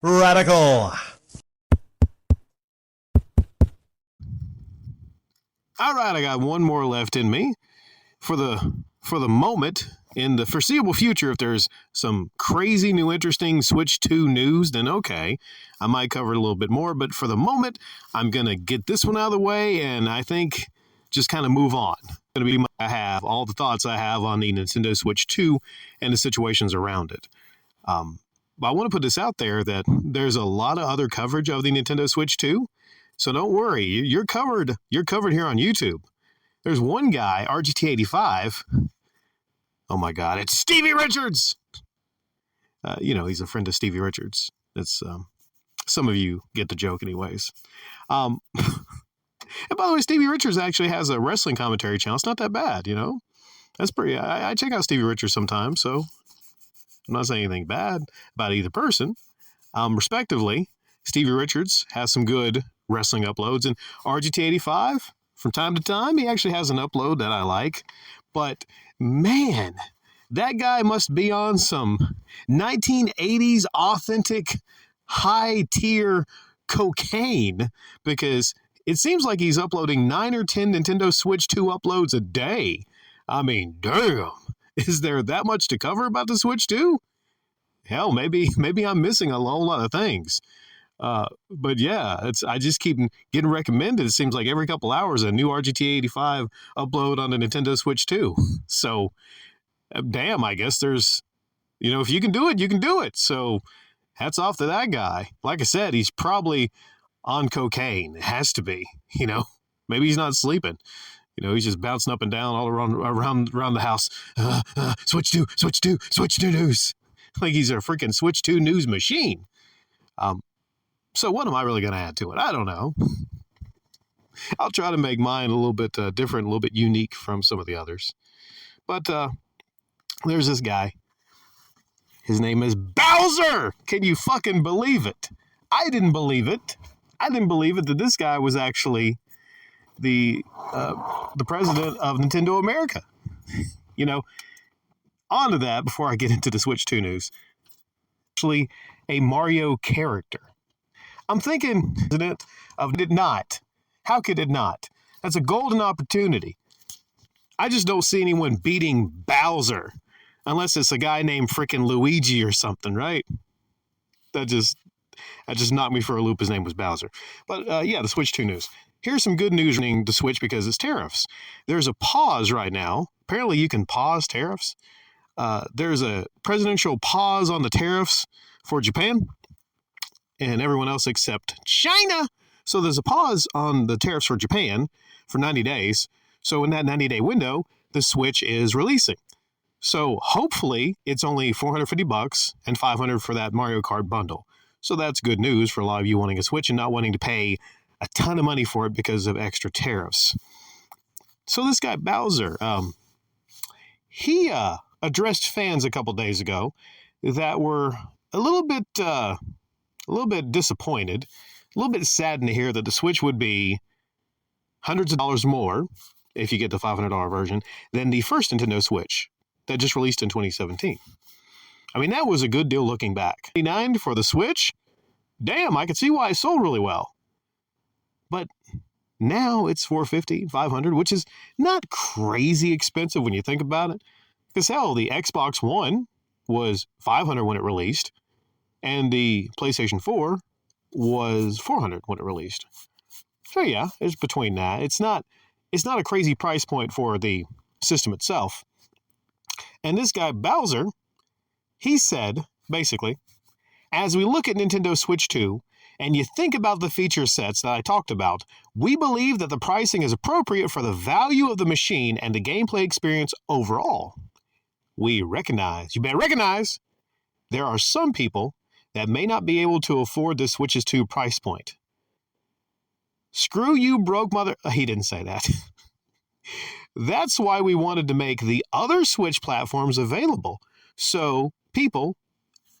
Radical. All right, I got one more left in me. For the moment, in the foreseeable future, if there's some crazy new interesting Switch 2 news, then okay, I might cover it a little bit more. But for the moment, I'm going to get this one out of the way, and I think just kind of move on. Going to be all the thoughts I have on the Nintendo Switch 2 and the situations around it. But I want to put this out there that there's a lot of other coverage of the Nintendo Switch 2. So don't worry, you're covered. You're covered here on YouTube. There's one guy, RGT85. Oh my God, it's Stevie Richards. He's a friend of Stevie Richards. It's some of you get the joke, anyways. And by the way, Stevie Richards actually has a wrestling commentary channel. It's not that bad, That's pretty. I check out Stevie Richards sometimes, so I'm not saying anything bad about either person. Respectively, Stevie Richards has some good wrestling uploads, and RGT85, from time to time, he actually has an upload that I like. But man, that guy must be on some 1980s authentic high-tier cocaine, because it seems like he's uploading 9 or 10 Nintendo Switch 2 uploads a day. I mean, damn. Is there that much to cover about the Switch 2? Hell, maybe I'm missing a whole lot of things. But yeah, I just keep getting recommended. It seems like every couple hours a new RGT85 upload on the Nintendo Switch 2. So, damn, I guess there's, if you can do it, you can do it. So, hats off to that guy. Like I said, he's probably on cocaine. It has to be, Maybe he's not sleeping. He's just bouncing up and down all around the house. Switch 2, Switch 2, Switch 2 news. Like he's a freaking Switch 2 news machine. So what am I really going to add to it? I don't know. I'll try to make mine a little bit different, a little bit unique from some of the others. But there's this guy. His name is Bowser. Can you fucking believe it? I didn't believe it. I didn't believe it that this guy was actually the president of Nintendo America. On to that before I get into the Switch 2 news. Actually, a Mario character. I'm thinking, of it not. How could it not? That's a golden opportunity. I just don't see anyone beating Bowser unless it's a guy named frickin' Luigi or something, right? That just knocked me for a loop. His name was Bowser. But the Switch 2 news. Here's some good news running the Switch because it's tariffs. There's a pause right now. Apparently you can pause tariffs. There's a presidential pause on the tariffs for Japan and everyone else except China. So there's a pause on the tariffs for Japan for 90 days. So in that 90-day window, the Switch is releasing. So hopefully it's only $450 and $500 for that Mario Kart bundle. So that's good news for a lot of you wanting a Switch and not wanting to pay a ton of money for it because of extra tariffs. So this guy Bowser, he addressed fans a couple days ago that were a little bit disappointed, a little bit saddened to hear that the Switch would be hundreds of dollars more if you get the $500 version than the first Nintendo Switch that just released in 2017. I mean, that was a good deal looking back. $99 for the Switch? Damn, I could see why it sold really well. But now it's $450, $500, which is not crazy expensive when you think about it. Because hell, the Xbox One was $500 when it released, and the PlayStation 4 was $400 when it released. So yeah, it's between that. It's not a crazy price point for the system itself. And this guy Bowser, he said, basically, as we look at Nintendo Switch 2, and you think about the feature sets that I talked about, we believe that the pricing is appropriate for the value of the machine and the gameplay experience overall. We recognize, there are some people that may not be able to afford the Switch's 2 price point. Screw you, broke mother... He didn't say that. That's why we wanted to make the other Switch platforms available, so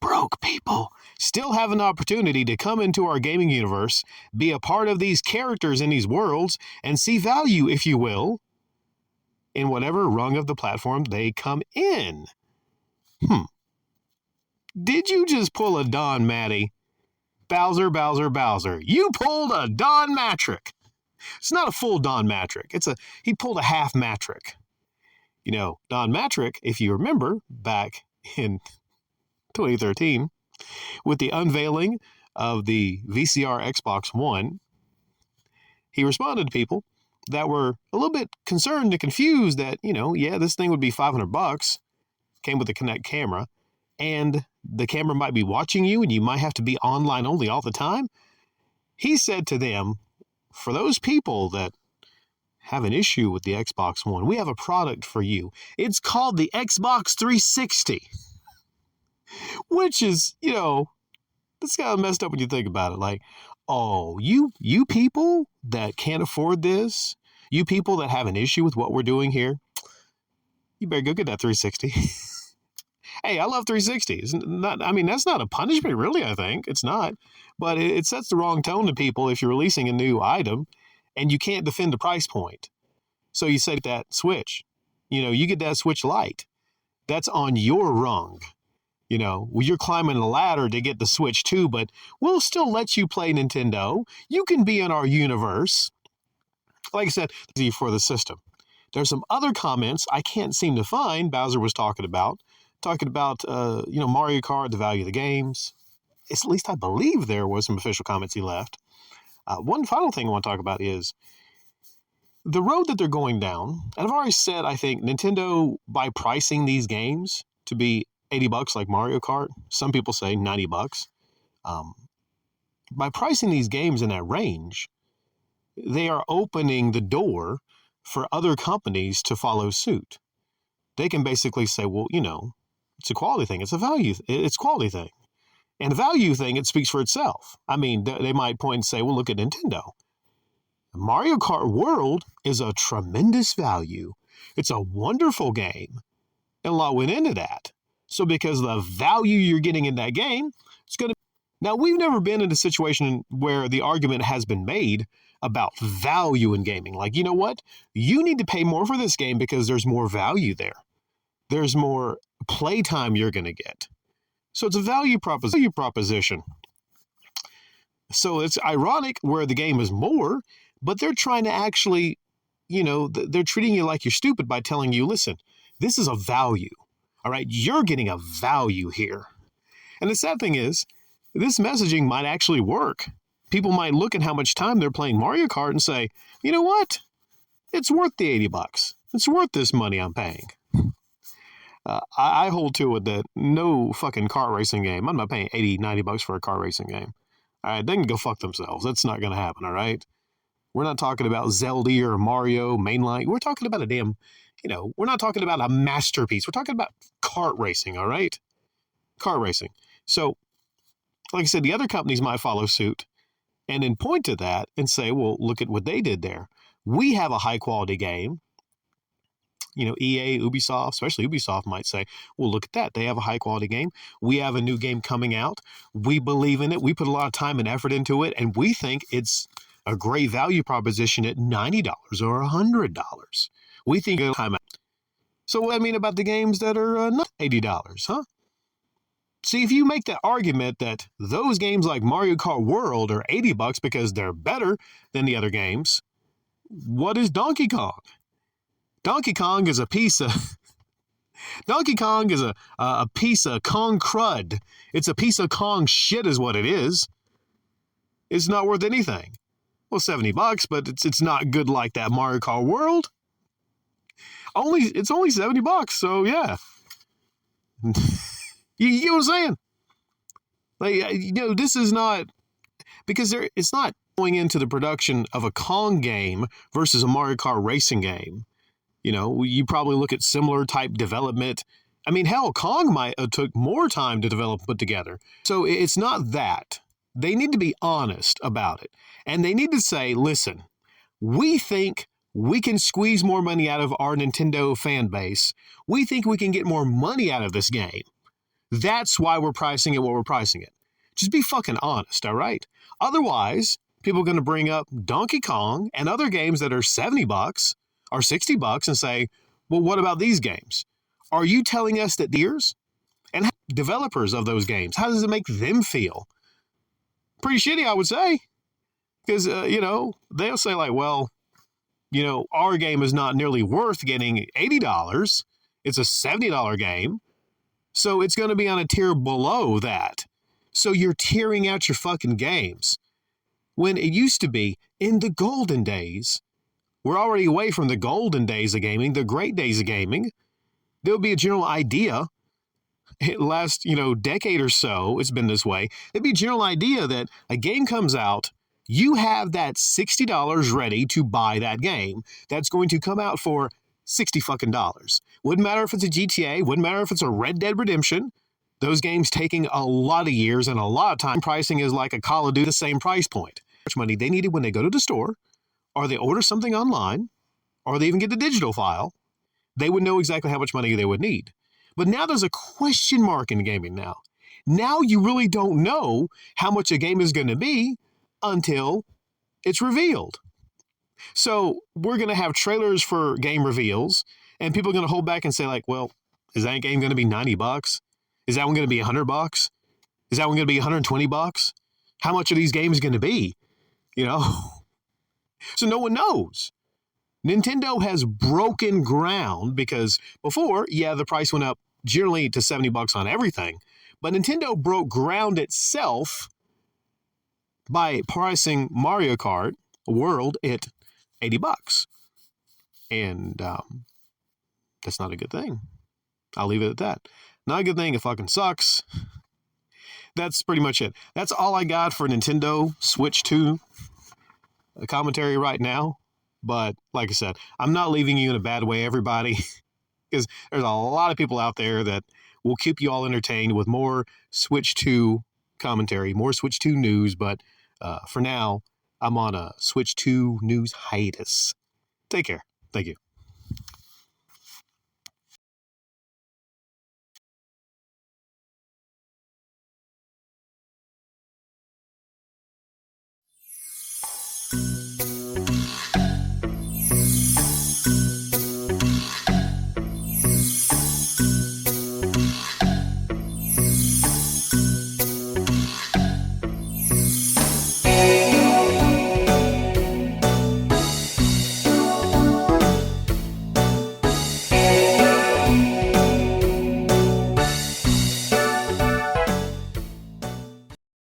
broke people, still have an opportunity to come into our gaming universe, be a part of these characters in these worlds, and see value, if you will, in whatever rung of the platform they come in. Did you just pull a Don Matty? Bowser, Bowser, Bowser, you pulled a Don Matrick. It's not a full Don Matrick. He pulled a half Matrick. You know, Don Matrick, if you remember, back in 2013, with the unveiling of the VCR Xbox One, he responded to people that were a little bit concerned and confused that, this thing would be $500, came with a Kinect camera, and the camera might be watching you and you might have to be online only all the time. He said to them, for those people that have an issue with the Xbox One, we have a product for you. It's called the Xbox 360, which is, that's kind of messed up when you think about it. Like, oh, you people that can't afford this, you people that have an issue with what we're doing here, you better go get that 360. Hey, I love 360. That's not a punishment, really, I think. It's not. But it sets the wrong tone to people if you're releasing a new item and you can't defend the price point. So you say that Switch, you get that Switch Lite. That's on your rung. You're climbing a ladder to get the Switch 2, but we'll still let you play Nintendo. You can be in our universe. Like I said, for the system. There's some other comments I can't seem to find Bowser was talking about Mario Kart, the value of the games. At least I believe there was some official comments he left. One final thing I want to talk about is the road that they're going down. And I've already said, I think Nintendo, by pricing these games to be $80 like Mario Kart, some people say $90. By pricing these games in that range, they are opening the door for other companies to follow suit. They can basically say, well, it's a quality thing. It's a value. It's a quality thing. And a value thing, it speaks for itself. They might point and say, well, look at Nintendo. Mario Kart World is a tremendous value. It's a wonderful game. And a lot went into that. So because of the value you're getting in that game, it's going to... Now, we've never been in a situation where the argument has been made about value in gaming. Like, you know what? You need to pay more for this game because there's more value there. There's more playtime you're going to get. So it's a value proposition. So it's ironic where the game is more, but they're trying to actually, they're treating you like you're stupid by telling you, listen, this is a value. All right, you're getting a value here. And the sad thing is, this messaging might actually work. People might look at how much time they're playing Mario Kart and say, you know what? It's worth the $80. It's worth this money I'm paying. I hold to it that no fucking kart racing game. I'm not paying $80, $90 for a kart racing game. All right, they can go fuck themselves. That's not going to happen, all right? We're not talking about Zelda or Mario mainline. We're talking about a damn, we're not talking about a masterpiece. We're talking about kart racing, all right? Kart racing. So, like I said, the other companies might follow suit and then point to that and say, well, look at what they did there. We have a high-quality game. EA, Ubisoft, especially Ubisoft might say, well, look at that. They have a high-quality game. We have a new game coming out. We believe in it. We put a lot of time and effort into it, and we think it's a great value proposition at $90 or $100. We think it'll time out. So what I mean about the games that are not $80, huh? See, if you make that argument that those games like Mario Kart World are $80 because they're better than the other games, what is Donkey Kong? Donkey Kong is a piece of Donkey Kong is a piece of Kong crud. It's a piece of Kong shit is what it is. It's not worth anything. Well, $70, but it's not good like that Mario Kart World. It's only $70, so yeah. You get what I'm saying? Like, this is not because it's not going into the production of a Kong game versus a Mario Kart racing game. You probably look at similar type development. I mean, hell, Kong might have took more time to develop and put together. So it's not that. They need to be honest about it. And they need to say, listen, we think we can squeeze more money out of our Nintendo fan base. We think we can get more money out of this game. That's why we're pricing it what we're pricing it. Just be fucking honest, all right? Otherwise, people are going to bring up Donkey Kong and other games that are $70 or $60 and say, well, what about these games? Are you telling us that dealers and developers of those games, how does it make them feel? pretty shitty, I would say. Because, they'll say, like, well, our game is not nearly worth getting $80. It's a $70 game. So it's going to be on a tier below that. So you're tiering out your fucking games. When it used to be in the golden days, we're already away from the golden days of gaming, the great days of gaming. There'll be a general idea. Last, decade or so, it's been this way. There'd be a general idea that a game comes out, you have that $60 ready to buy that game. That's going to come out for $60 fucking dollars. Wouldn't matter if it's a GTA, wouldn't matter if it's a Red Dead Redemption. Those games taking a lot of years and a lot of time. Pricing is like a Call of Duty, the same price point. How much money they needed when they go to the store, or they order something online, or they even get the digital file, they would know exactly how much money they would need. But now there's a question mark in gaming now. Now you really don't know how much a game is going to be until it's revealed. So we're going to have trailers for game reveals, and people are going to hold back and say, like, well, is that game going to be $90? Is that one going to be $100? Is that one going to be $120? How much are these games going to be? So no one knows. Nintendo has broken ground because before, the price went up generally to $70 on everything. But Nintendo broke ground itself by pricing Mario Kart World at $80. And that's not a good thing. I'll leave it at that. Not a good thing. It fucking sucks. That's pretty much it. That's all I got for Nintendo Switch 2 commentary right now. But like I said, I'm not leaving you in a bad way, everybody, because there's a lot of people out there that will keep you all entertained with more Switch 2 commentary, more Switch 2 news. But for now, I'm on a Switch 2 news hiatus. Take care. Thank you.